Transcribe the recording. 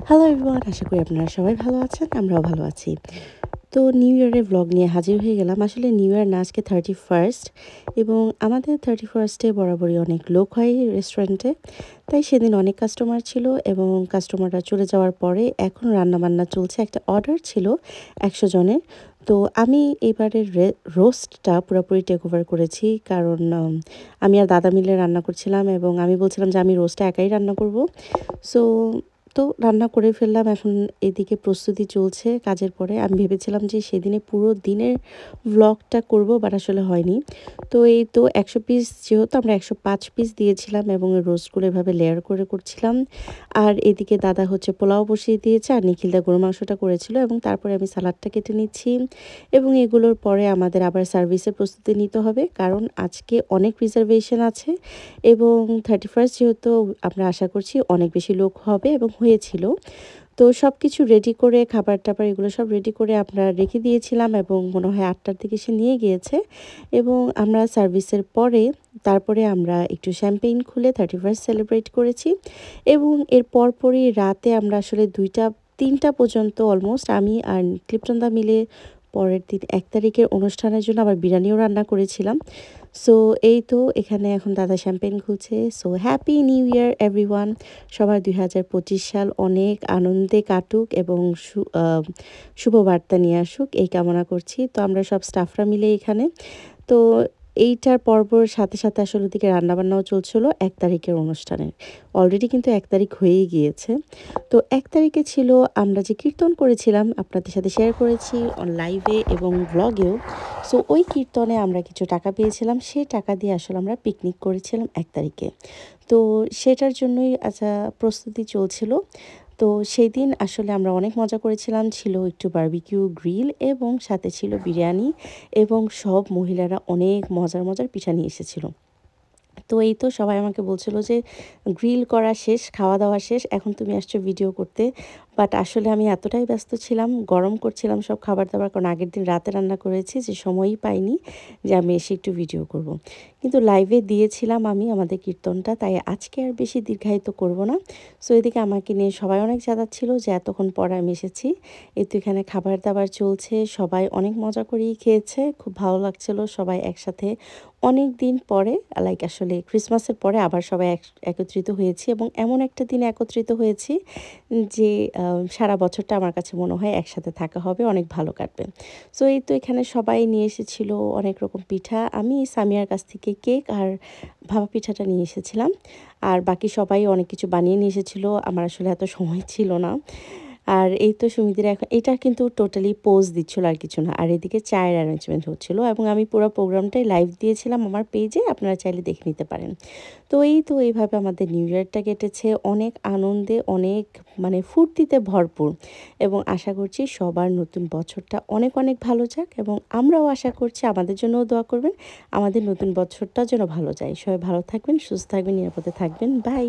Hello everyone, আশা করি আপনারা সবাই ভালো আছেন। আমরাও ভালো আছি। তো নিউ ইয়ারের ভ্লগ নিয়ে হাজির হয়ে গেলাম। আসলে নিউ ইয়ার না, আজকে 31st এবং আমাদের 31st-এ বরাবরই অনেক লোক হয় রেস্টুরেন্টে। তাই সেদিন অনেক কাস্টমার ছিল এবং কাস্টমাররা চলে যাওয়ার পরে এখন রান্নাবান্না চলছে। একটা অর্ডার ছিল 100 জনের। তো আমি এবারের রোস্টটা পুরোপুরি টেক ওভার করেছি। কারণ আমি আর দাদা মিলে রান্না করছিলাম এবং আমি বলছিলাম যে আমি রোস্টটা একাই রান্না করব। সো রান্না করে ফেললাম। এখন এদিকে প্রস্তুতি চলছে কাজের পরে। আমি ভেবেছিলাম যে সেদিনে পুরো দিনের ভ্লগটা করব, বাট আসলে হয়নি। তো এই তো 100 পিস, যেহেতু আমরা 105 পিস দিয়েছিলাম এবং রোস্টগুলো এভাবে লেয়ার করে করছিলাম। আর এদিকে দাদা হচ্ছে পোলাও বসিয়ে দিয়েছে আর নিখিলদা গরু মাংসটা করেছিল এবং তারপরে আমি সালাডটা কেটে নিচ্ছি এবং এগুলোর পরে আমাদের আবার সার্ভিসের প্রস্তুতি নিতে হবে, কারণ আজকে অনেক রিজার্ভেশন আছে এবং 31st যেহেতু আমরা আশা করছি অনেক বেশি লোক হবে এবং হয়েছিল। তো সব কিছু রেডি করে খাবার-টাবার এগুলো সব রেডি করে আমরা রেখে দিয়েছিলাম এবং মনে হয় 8টার দিকে সে নিয়ে গিয়েছে এবং আমরা সার্ভিসের পরে তারপরে আমরা একটু শ্যাম্পেইন খুলে 31st সেলিব্রেট করেছি এবং এর পরপরই রাতে আমরা আসলে 2টা-3টা পর্যন্ত অলমোস্ট আমি আর ক্লিপটনদা মিলে পরের দিন 1 তারিখের অনুষ্ঠানের জন্য আবার বিরিয়ানিও রান্না করেছিলাম। সো এই তো এখানে এখন দাদা শ্যাম্পেন খুলছে। So happy new year everyone. সবার 2025 সাল অনেক আনন্দে কাটুক এবং শুভ বার্তা নিয়ে আসুক, এই কামনা করছি। তো আমরা সব স্টাফরা মিলে এখানে তো এইটার পর্বর সাথে সাথে আসলে ওদিকে রান্নাবান্নাও চলছিল 1 তারিখের অনুষ্ঠানের। অলরেডি কিন্তু 1 তারিখ হয়েই গিয়েছে। তো 1 তারিখে ছিল আমরা যে কীর্তন করেছিলাম আপনাদের সাথে শেয়ার করেছি লাইভে এবং ব্লগেও। সো ওই কীর্তনে আমরা কিছু টাকা পেয়েছিলাম, সেই টাকা দিয়ে আসলে আমরা পিকনিক করেছিলাম 1 তারিখে। তো সেটার জন্যই প্রস্তুতি চলছিল। তো সেদিন আসলে আমরা অনেক মজা করেছিলাম। ছিল একটু বারবিকিউ গ্রিল এবং সাথে ছিল বিরিয়ানি এবং সব মহিলারা অনেক মজার মজার পিঠা নিয়ে এসেছিল। তো এই তো সবাই আমাকে বলছিল যে গ্রিল করা শেষ, খাওয়া দাওয়া শেষ, এখন তুমি আসছো ভিডিও করতে। বাট আসলে আমি এতটাই ব্যস্ত ছিলাম, গরম করছিলাম সব খাবার দাবার, কারণ আগের দিন রাতে রান্না করেছি, যে সময়ই পাইনি যে আমি এসে একটু ভিডিও করব। কিন্তু লাইভে দিয়েছিলাম আমি আমাদের কীর্তনটা, তাই আজকে আর বেশি দীর্ঘায়িত করব না। সো এদিকে আমাকে নিয়ে সবাই অনেক ছিল যে এতক্ষণ পরে আমি এসেছি। এই তো এখানে খাবার দাবার চলছে, সবাই অনেক মজা করেই খেয়েছে, খুব ভালো লাগছিল সবাই একসাথে অনেক দিন পরে, লাইক আসলে ক্রিসমাসের পরে আবার সবাই একত্রিত হয়েছি এবং এমন একটা দিনে একত্রিত হয়েছি যে সারা বছরটা আমার কাছে মনে হয় একসাথে থাকা হবে, অনেক ভালো কাটবে। সো এই তো এখানে সবাই নিয়ে এসেছিল অনেক রকম পিঠা। আমি সামিয়ার কাছ থেকে কেক আর ভাপা পিঠাটা নিয়ে এসেছিলাম আর বাকি সবাই অনেক কিছু বানিয়ে নিয়ে এসেছিলো। আমার আসলে এত সময় ছিল না। আর এই তো সুমিদিরা এখন এটা কিন্তু টোটালি পোজ দিচ্ছিল আর কিছু না। আর এদিকে চায়ের অ্যারেঞ্জমেন্ট হচ্ছিল এবং আমি পুরো প্রোগ্রামটাই লাইভ দিয়েছিলাম আমার পেজে, আপনারা চাইলে দেখে নিতে পারেন। তো এই তো এইভাবে আমাদের নিউ ইয়ারটা কেটেছে অনেক আনন্দে, অনেক মানে ফুর্তিতে ভরপুর এবং আশা করছি সবার নতুন বছরটা অনেক অনেক ভালো যাক এবং আমরাও আশা করছি আমাদের জন্যও দোয়া করবেন, আমাদের নতুন বছরটা যেন ভালো যায়। সবাই ভালো থাকবেন, সুস্থ থাকবেন, নিরাপদে থাকবেন। বাই।